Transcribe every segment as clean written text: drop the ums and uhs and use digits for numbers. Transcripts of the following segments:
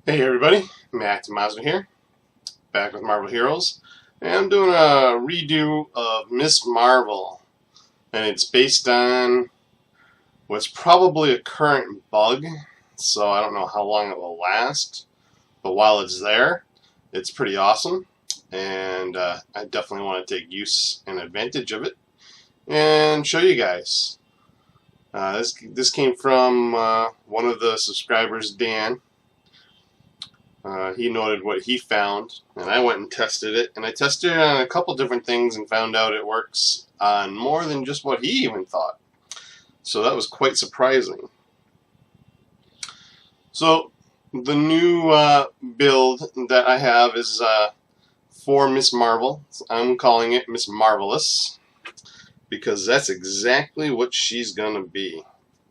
Hey everybody, Matt Mazda here, back with Marvel Heroes, and I'm doing a redo of Miss Marvel, and it's based on what's probably a current bug, so I don't know how long it will last, but while it's there, it's pretty awesome, and I definitely want to take use and advantage of it, and show you guys. This came from one of the subscribers, Dan. He noted what he found, and I went and tested it. And I tested it on a couple different things and found out it works on more than just what he even thought. So that was quite surprising. So the new build that I have is for Miss Marvel. I'm calling it Miss Marvelous because that's exactly what she's gonna be.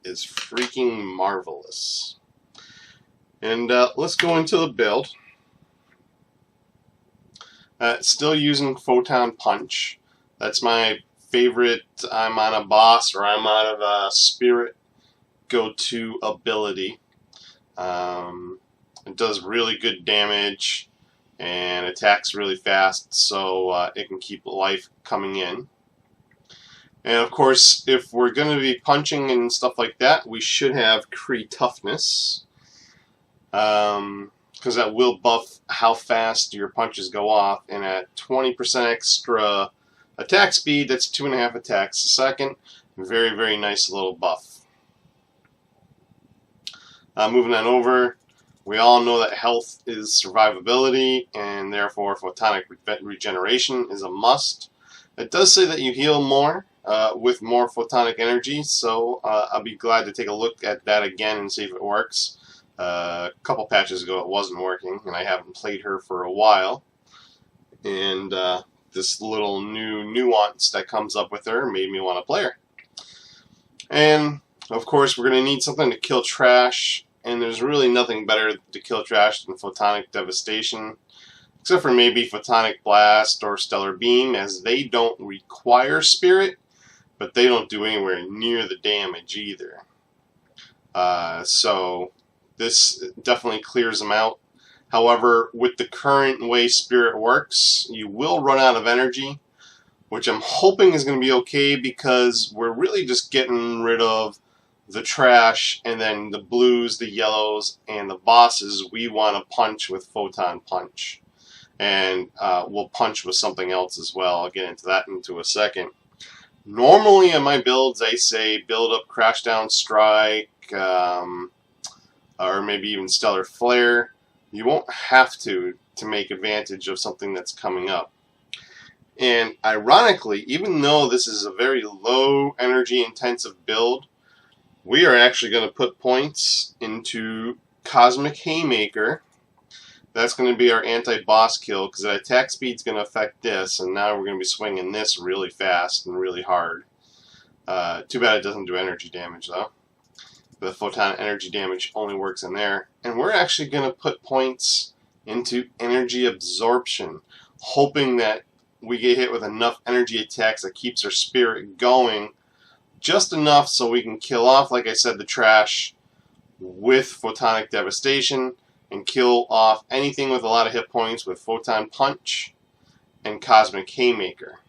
Is freaking marvelous. And let's go into the build. Still using Photon Punch. That's my favorite I'm on a boss or I'm out of a spirit go-to ability. It does really good damage and attacks really fast, so it can keep life coming in. And of course, if we're going to be punching and stuff like that, we should have Kree Toughness. Because that will buff how fast your punches go off, and at 20% extra attack speed, that's 2.5 attacks a second. Very, very nice little buff. Moving on over, we all know that health is survivability, and therefore photonic regeneration is a must. It does say that you heal more with more photonic energy, so I'll be glad to take a look at that again and see if it works. A couple patches ago it wasn't working, and I haven't played her for a while. And this little new nuance that comes up with her made me want to play her. And of course we're going to need something to kill trash, and there's really nothing better to kill trash than Photonic Devastation, except for maybe Photonic Blast or Stellar Beam, as they don't require spirit, but they don't do anywhere near the damage either. So this definitely clears them out. However, with the current way Spirit works, you will run out of energy, which I'm hoping is going to be okay because we're really just getting rid of the trash, and then the blues, the yellows, and the bosses we want to punch with Photon Punch. And we'll punch with something else as well. I'll get into that into a second. Normally in my builds, I say build up Crashdown Strike, or maybe even Stellar Flare. You won't have to make advantage of something that's coming up. And ironically, even though this is a very low energy intensive build, we are actually going to put points into Cosmic Haymaker. That's going to be our anti-boss kill, because that attack speed is going to affect this, and now we're going to be swinging this really fast and really hard. Too bad it doesn't do energy damage though. The photon energy damage only works in there. And we're actually going to put points into energy absorption, hoping that we get hit with enough energy attacks that keeps our spirit going just enough so we can kill off, like I said, the trash with Photonic Devastation, and kill off anything with a lot of hit points with Photon Punch and Cosmic Haymaker.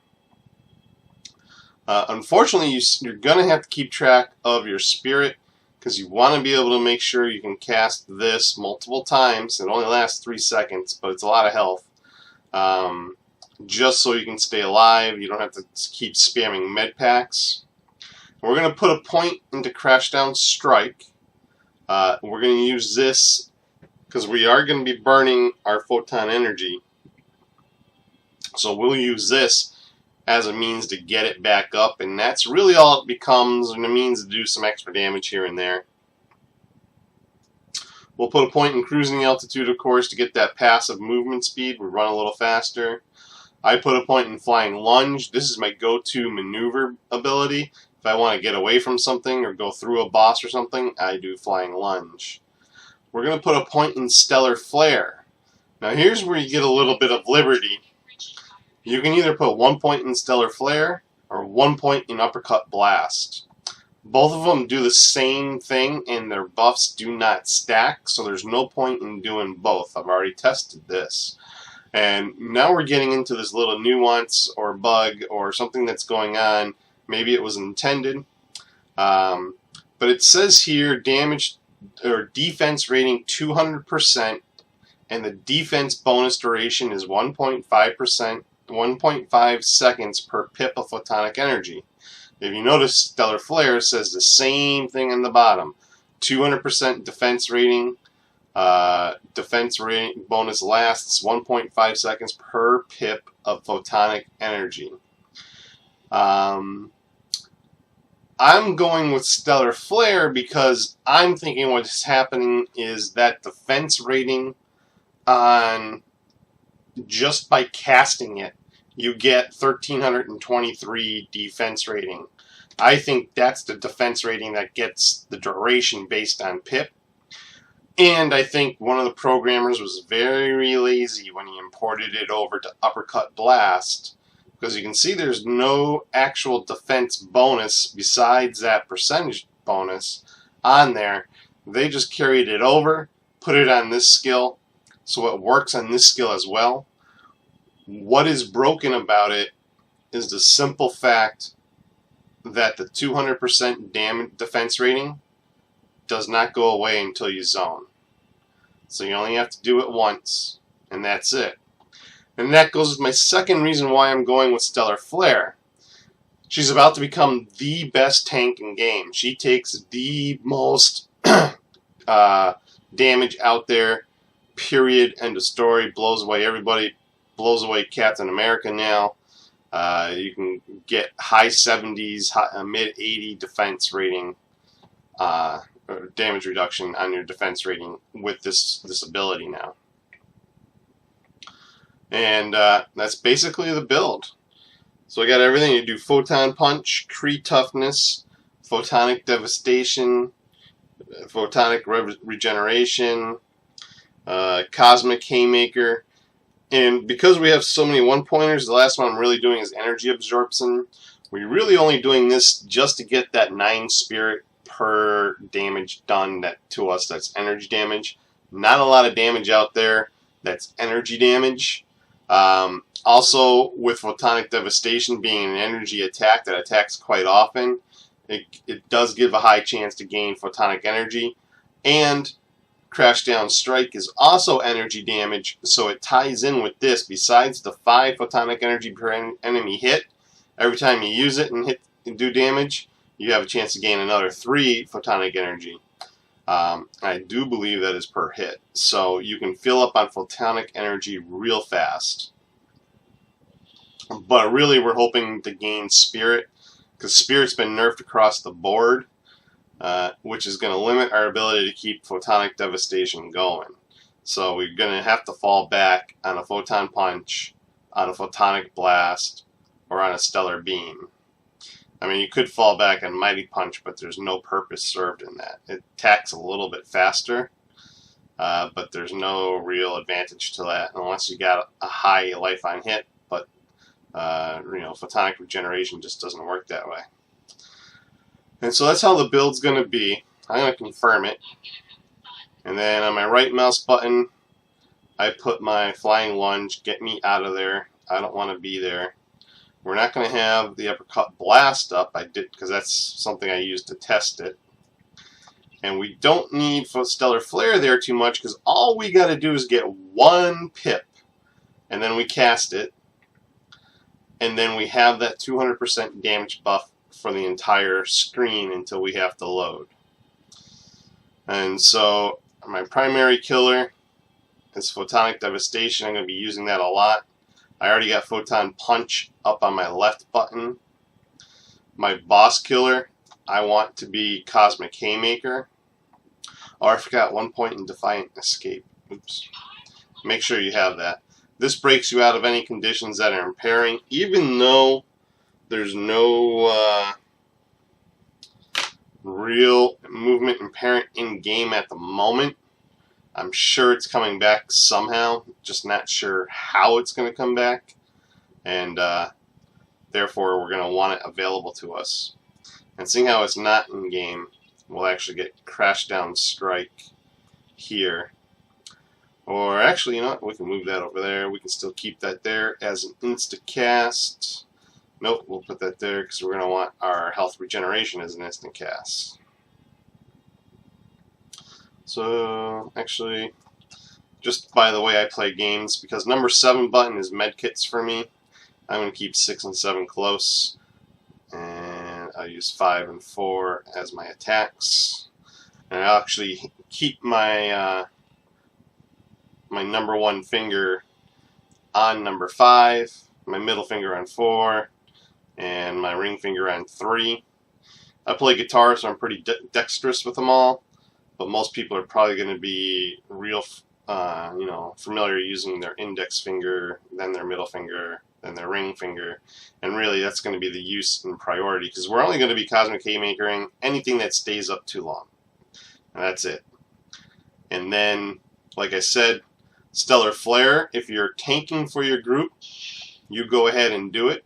Unfortunately, you're going to have to keep track of your spirit, because you want to be able to make sure you can cast this multiple times. It only lasts 3 seconds, but it's a lot of health. Just so you can stay alive. You don't have to keep spamming med packs. We're going to put a point into Crashdown Strike. We're going to use this because we are going to be burning our photon energy. So we'll use this as a means to get it back up, and that's really all it becomes, and a means to do some extra damage here and there. We'll put a point in Cruising Altitude, of course, to get that passive movement speed. We run a little faster. I put a point in Flying Lunge. This is my go-to maneuver ability. If I want to get away from something or go through a boss or something, I do Flying Lunge. We're going to put a point in Stellar Flare. Now here's where you get a little bit of liberty. You can either put 1 point in Stellar Flare or 1 point in Uppercut Blast. Both of them do the same thing, and their buffs do not stack, so there's no point in doing both. I've already tested this. And now we're getting into this little nuance or bug or something that's going on. Maybe it was intended. But it says here damage or defense rating 200%, and the defense bonus duration is 1.5%, 1.5 seconds per pip of photonic energy. If you notice, Stellar Flare says the same thing on the bottom. 200% defense rating. Defense rating bonus lasts 1.5 seconds per pip of photonic energy. I'm going with Stellar Flare because I'm thinking what's happening is that defense rating on just by casting it, you get 1323 defense rating. I think that's the defense rating that gets the duration based on pip. And I think one of the programmers was very lazy when he imported it over to Uppercut Blast, because you can see there's no actual defense bonus besides that percentage bonus on there. They just carried it over, put it on this skill, so it works on this skill as well. What is broken about it is the simple fact that the 200% damage defense rating does not go away until you zone. So you only have to do it once, and that's it. And that goes with my second reason why I'm going with Stellar Flare. She's about to become the best tank in game. She takes the most damage out there, period, end of story, blows away everybody, blows away Captain America now. You can get high 70s, mid 80 defense rating, or damage reduction on your defense rating with this ability now. And that's basically the build. So I got everything. You do Photon Punch, Kree Toughness, Photonic Devastation, Photonic Regeneration, Cosmic Haymaker. And because we have so many one-pointers, the last one I'm really doing is Energy Absorption. We're really only doing this just to get that 9 spirit per damage done to us. That's energy damage. Not a lot of damage out there that's energy damage. Also, with Photonic Devastation being an energy attack that attacks quite often, it does give a high chance to gain Photonic Energy. And Crash Down Strike is also energy damage, so it ties in with this. Besides the 5 Photonic Energy per enemy hit, every time you use it and do damage, you have a chance to gain another 3 Photonic Energy. I do believe that is per hit, so you can fill up on Photonic Energy real fast. But really, we're hoping to gain Spirit, because Spirit's been nerfed across the board. Which is going to limit our ability to keep Photonic Devastation going. So we're going to have to fall back on a Photon Punch, on a Photonic Blast, or on a Stellar Beam. I mean, you could fall back on Mighty Punch, but there's no purpose served in that. It attacks a little bit faster, but there's no real advantage to that unless you got a high life on hit. But Photonic Regeneration just doesn't work that way. And so that's how the build's going to be. I'm going to confirm it. And then on my right mouse button, I put my Flying Lunge, get me out of there. I don't want to be there. We're not going to have the Uppercut Blast up. I did because that's something I used to test it. And we don't need Stellar Flare there too much because all we got to do is get 1 pip. And then we cast it. And then we have that 200% damage buff for the entire screen until we have to load. And so my primary killer is Photonic Devastation. I'm going to be using that a lot. I already got Photon Punch up on my left button. My boss killer, I want to be Cosmic Haymaker. Oh, I forgot one point in Defiant Escape. Oops. Make sure you have that. This breaks you out of any conditions that are impairing, even though there's no real movement impairment in game at the moment. I'm sure it's coming back somehow, just not sure how it's going to come back, and therefore we're going to want it available to us. And seeing how it's not in game, we'll actually get Crash Down Strike here. Or actually, you know what? We can move that over there. We can still keep that there as an insta-cast. Nope, we'll put that there because we're going to want our health regeneration as an instant cast. So, actually, just by the way I play games, because number 7 button is medkits for me, I'm going to keep 6 and 7 close. And I'll use 5 and 4 as my attacks. And I'll actually keep my my number 1 finger on number 5, my middle finger on 4, and my ring finger on 3. I play guitar, so I'm pretty dexterous with them all, but most people are probably going to be real, you know, familiar using their index finger, then their middle finger, then their ring finger, and really that's going to be the use and priority, because we're only going to be Cosmic Haymakering anything that stays up too long. And that's it. And then, like I said, Stellar Flare, if you're tanking for your group, you go ahead and do it.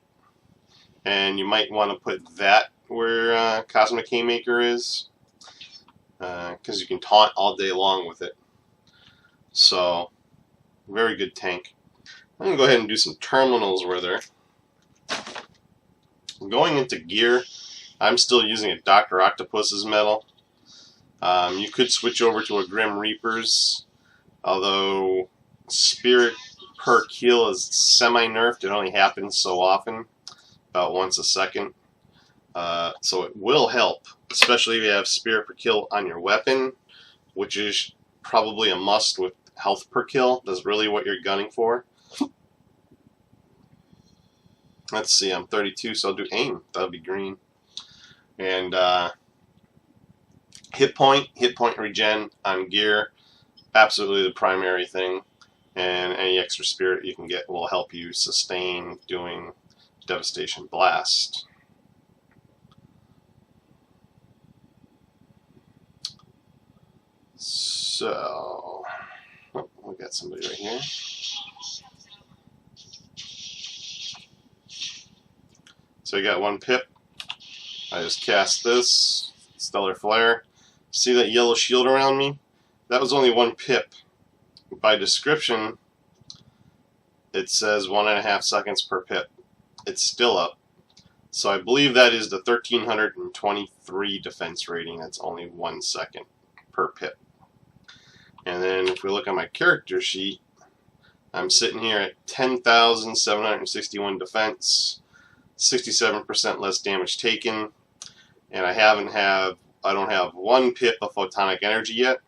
And you might want to put that where Cosmic Haymaker is, because you can taunt all day long with it. So, very good tank. I'm going to go ahead and do some terminals with her. Going into gear, I'm still using a Dr. Octopus's medal. You could switch over to a Grim Reaper's, although Spirit per kill is semi-nerfed. It only happens so often, about once a second. So it will help, especially if you have Spirit per kill on your weapon, which is probably a must with health per kill. That's really what you're gunning for. Let's see, I'm 32, so I'll do aim. That'll be green. And hit point regen on gear, absolutely the primary thing. And any extra spirit you can get will help you sustain doing Devastation Blast. So, oh, we got somebody right here. So I got 1 pip. I just cast this Stellar Flare. See that yellow shield around me? That was only 1 pip. By description, it says 1.5 seconds per pip. It's still up. So I believe that is the 1323 defense rating. That's only 1 second per pip. And then if we look at my character sheet, I'm sitting here at 10,761 defense, 67% less damage taken, and I don't have 1 pip of photonic energy yet.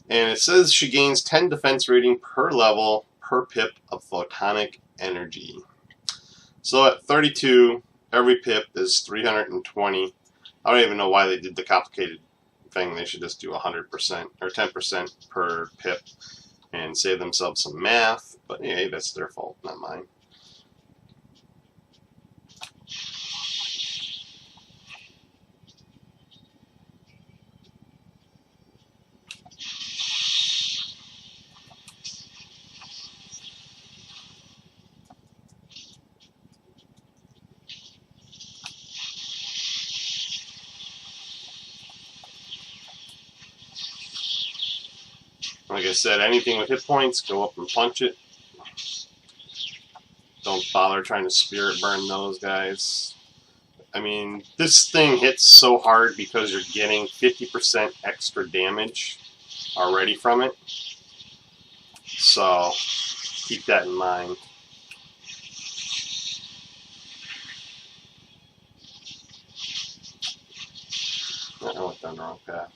And it says she gains 10 defense rating per level per pip of photonic energy. So at 32, every pip is 320. I don't even know why they did the complicated thing. They should just do 100% or 10% per pip and save themselves some math. But yeah, that's their fault, not mine. Like I said, anything with hit points, go up and punch it. Don't bother trying to spirit burn those guys. I mean, this thing hits so hard because you're getting 50% extra damage already from it. So, keep that in mind. I went down the wrong path.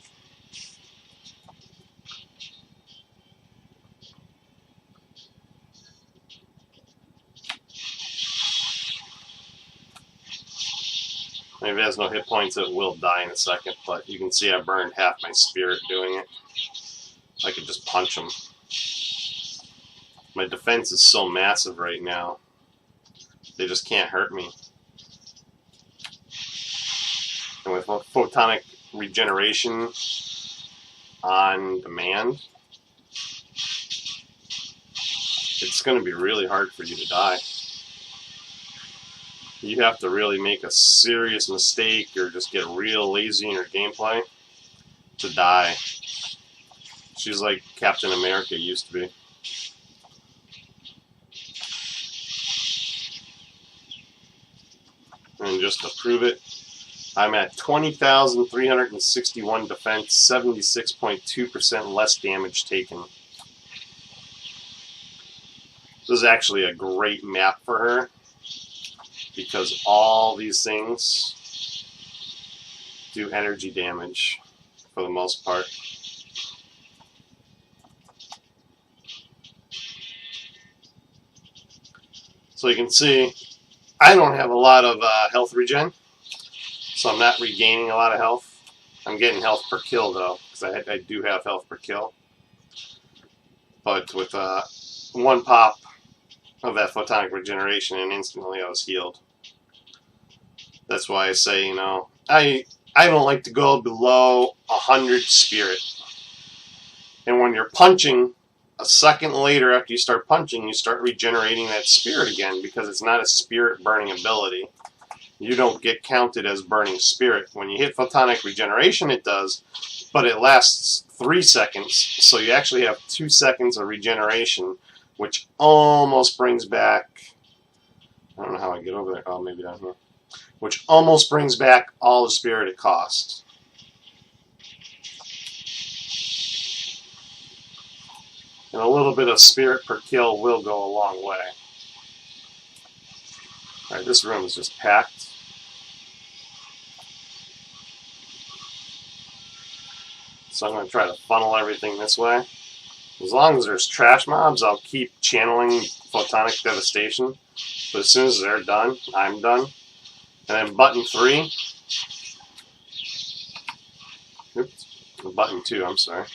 If it has no hit points, it will die in a second, but you can see I burned half my spirit doing it. I could just punch them. My defense is so massive right now. They just can't hurt me. And with photonic regeneration on demand, it's going to be really hard for you to die. You have to really make a serious mistake or just get real lazy in your gameplay to die. She's like Captain America used to be. And just to prove it, I'm at 20,361 defense, 76.2% less damage taken. This is actually a great map for her, because all these things do energy damage for the most part. So you can see I don't have a lot of health regen, so I'm not regaining a lot of health. I'm getting health per kill though, because I do have health per kill. But with one pop of that photonic regeneration, and instantly I was healed. That's why I say, you know, I don't like to go below 100 spirit. And when you're punching, a second later after you start punching, you start regenerating that spirit again, because it's not a spirit burning ability. You don't get counted as burning spirit. When you hit photonic regeneration, it does, but it lasts 3 seconds, so you actually have 2 seconds of regeneration, which almost brings back, I don't know how I get over there, oh, maybe down here, which almost brings back all the spirit it costs. And a little bit of spirit per kill will go a long way. Alright, this room is just packed. So I'm going to try to funnel everything this way. As long as there's trash mobs, I'll keep channeling Photonic Devastation. But as soon as they're done, I'm done. And then button 3. Oops. Button 2, I'm sorry.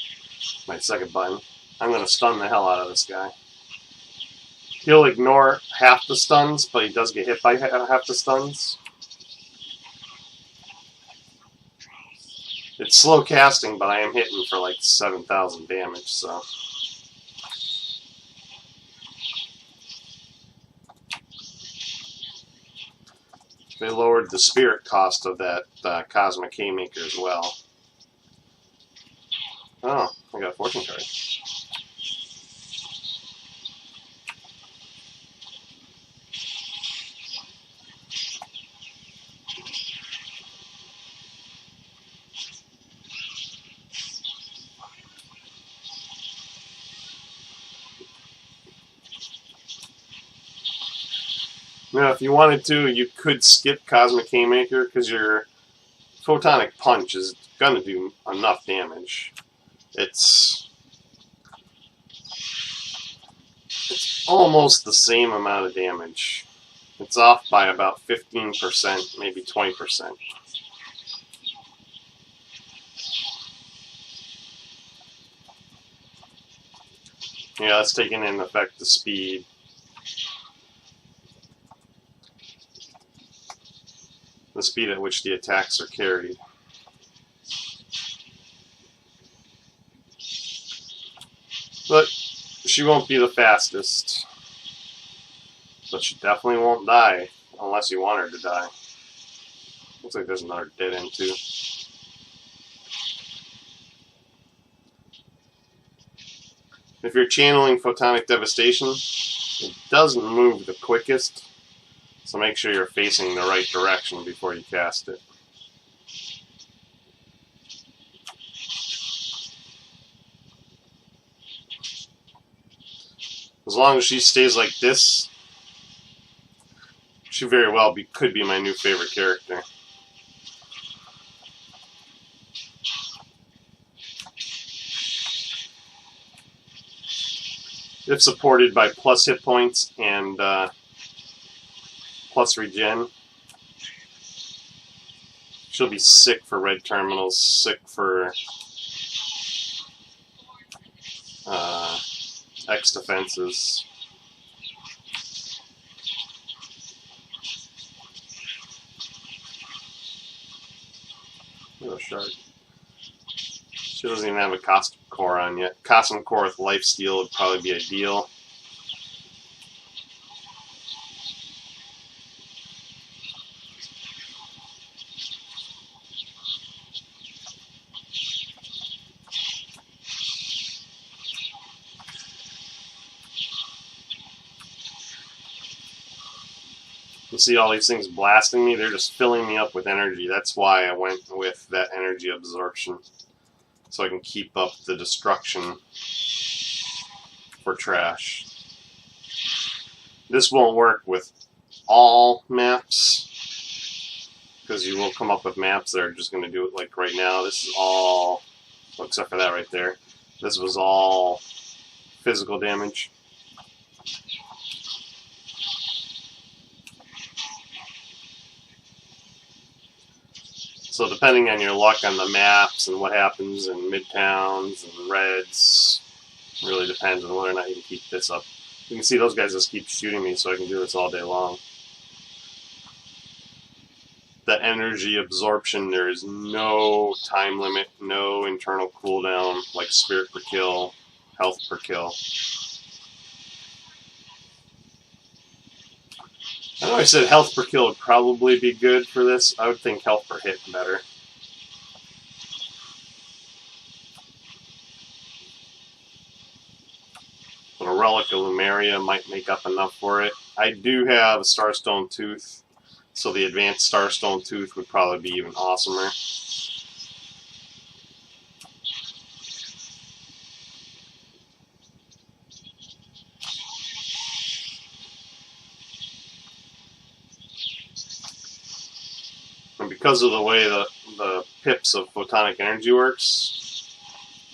My second button. I'm going to stun the hell out of this guy. He'll ignore half the stuns, but he does get hit by half the stuns. It's slow casting, but I am hitting for like 7,000 damage, so. They lowered the spirit cost of that Cosmic Haymaker as well. Oh, I got a fortune card. Now, if you wanted to, you could skip Cosmic Haymaker, because your Photonic Punch is going to do enough damage. It's almost the same amount of damage. It's off by about 15%, maybe 20%. Yeah, that's taking into effect the speed. The speed at which the attacks are carried. But she won't be the fastest. But she definitely won't die, unless you want her to die. Looks like there's another dead end too. If you're channeling Photonic Devastation, it doesn't move the quickest. So make sure you're facing the right direction before you cast it. As long as she stays like this, she very well could be my new favorite character. If supported by plus hit points and plus regen, she'll be sick for red terminals, sick for X defenses. Oh, shard. She doesn't even have a Cosmic Core on yet. Cosmic Core with Lifesteal would probably be ideal. You see all these things blasting me? They're just filling me up with energy. That's why I went with that energy absorption. So I can keep up the destruction for trash. This won't work with all maps, because you will come up with maps that are just going to do it like right now. This is all, well, except for that right there. This was all physical damage. So depending on your luck on the maps and what happens in midtowns and reds, really depends on whether or not you can keep this up. You can see those guys just keep shooting me, so I can do this all day long. The energy absorption, there is no time limit, no internal cooldown, like spirit per kill, health per kill. I know I said health per kill would probably be good for this. I would think health per hit better. But a Relic of Lumeria might make up enough for it. I do have a Starstone Tooth, so the advanced Starstone Tooth would probably be even awesomer. And because of the way the pips of photonic energy works,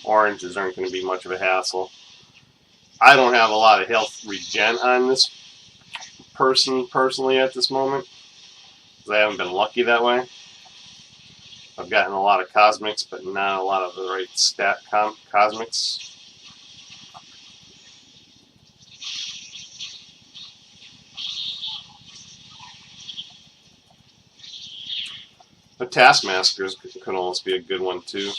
oranges aren't going to be much of a hassle. I don't have a lot of health regen on this personally at this moment, because I haven't been lucky that way. I've gotten a lot of cosmics, but not a lot of the right stat cosmics. The Taskmasters could almost be a good one too.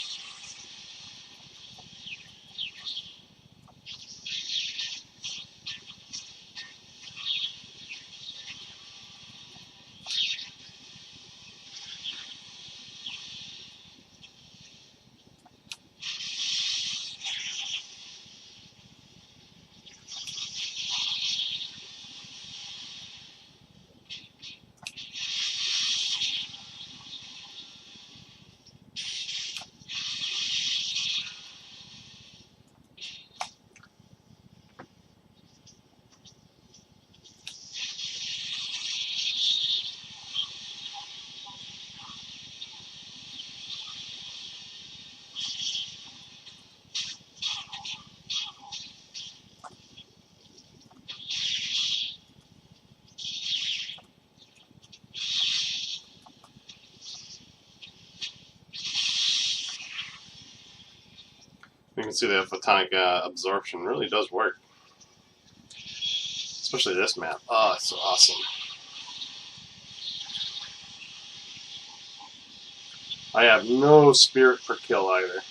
You can see that photonic absorption really does work. Especially this map. Oh, it's so awesome. I have no spirit per kill either.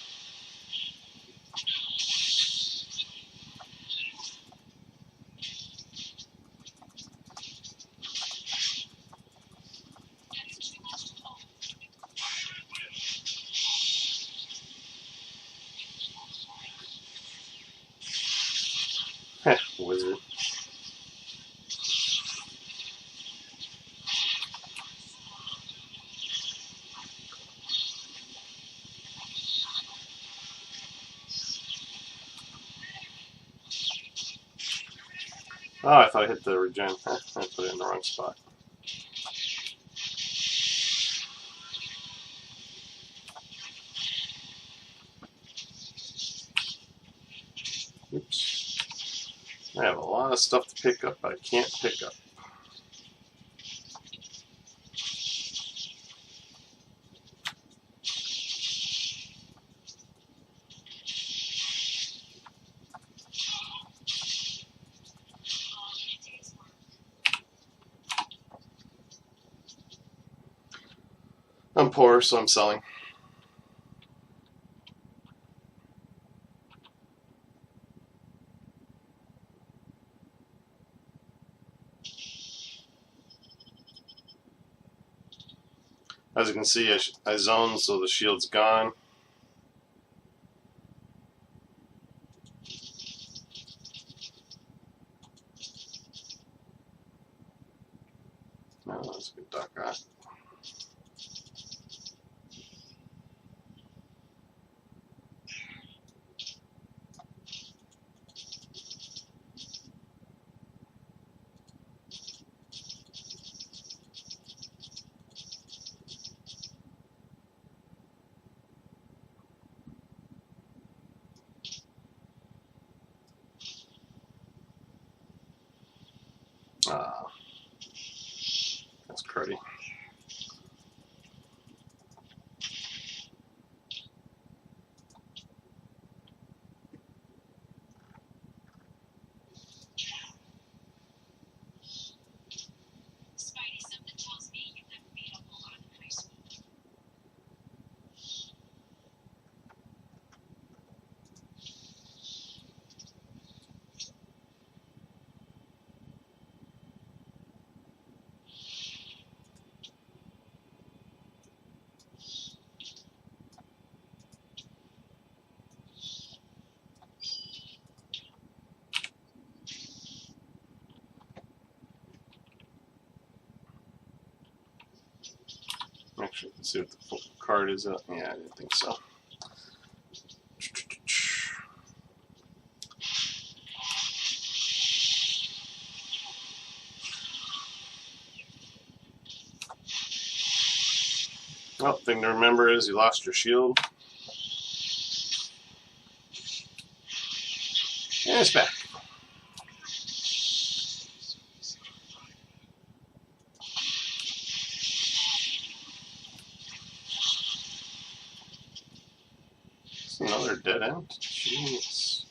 Heh, wizard. Oh, I thought I hit the regen. I put it in the wrong spot. Oops. I have a lot of stuff to pick up I can't pick up. I'm poor, so I'm selling. As you can see, I zoned, so the shield's gone. That's a good duck, huh? That's cruddy. Actually, let's see if the full card is up. Yeah, I didn't think so. Oh, thing to remember is you lost your shield. And it's back. It's another dead end. Jeez.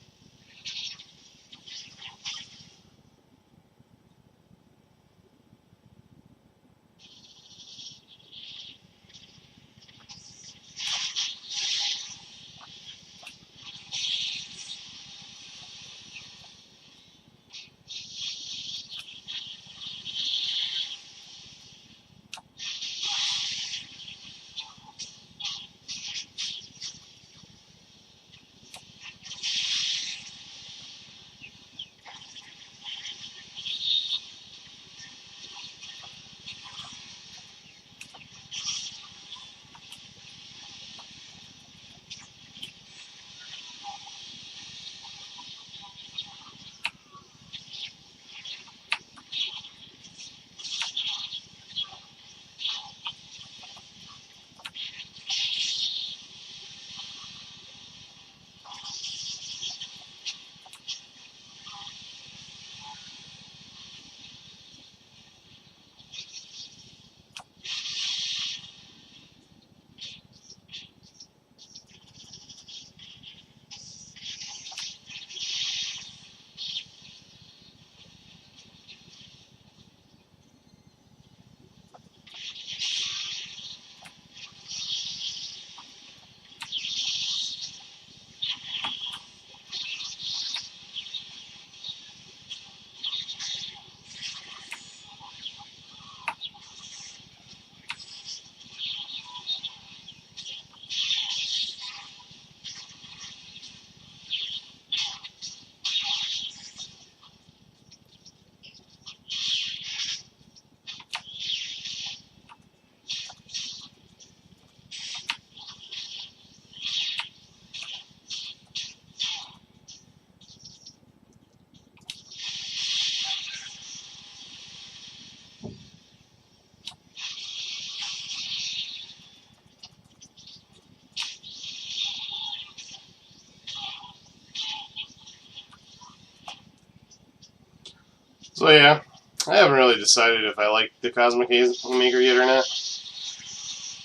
So yeah, I haven't really decided if I like the Cosmic Maker yet or not.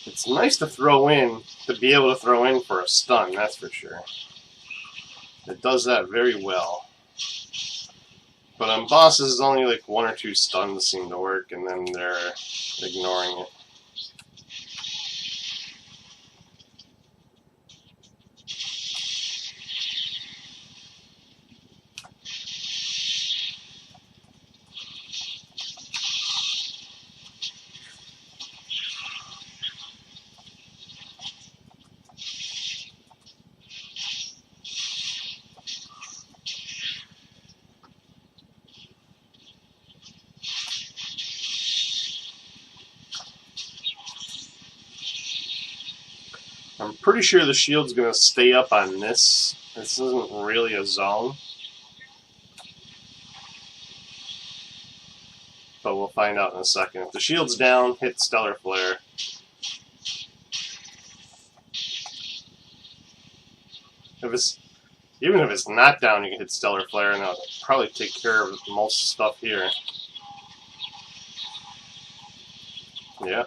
It's nice to throw in, to be able to throw in for a stun, that's for sure. It does that very well. But on bosses, only like 1 or 2 stuns seem to work, and then they're ignoring it. pretty sure the shield's going to stay up on this. This isn't really a zone. But we'll find out in a second. If the shield's down, hit Stellar Flare. Even if it's not down, you can hit Stellar Flare, and it'll probably take care of most stuff here. Yeah.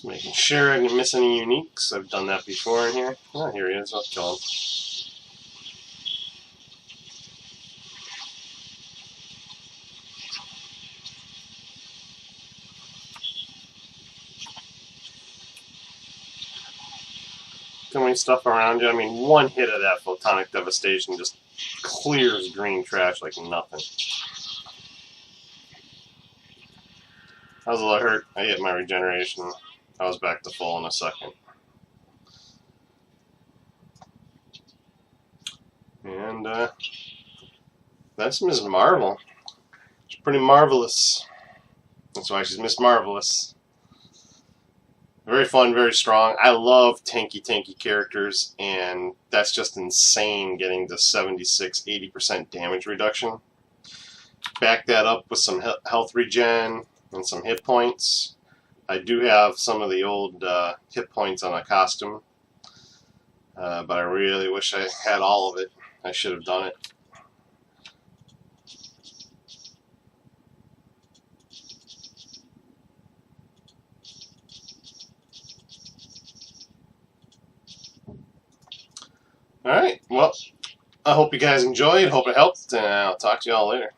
Making sure I didn't miss any uniques. I've done that before in here. Oh, here he is. I'll kill him. Too many stuff around you. I mean, one hit of that Photonic Devastation just clears green trash like nothing. That was a little hurt. I hit my regeneration. I was back to full in a second. And that's Ms. Marvel. She's pretty marvelous. That's why she's Miss Marvelous. Very fun, very strong. I love tanky characters, and that's just insane getting to 76-80% damage reduction. Back that up with some health regen and some hit points. I do have some of the old hit points on a costume, but I really wish I had all of it. I should have done it. Alright, well, I hope you guys enjoyed, hope it helped, and I'll talk to you all later.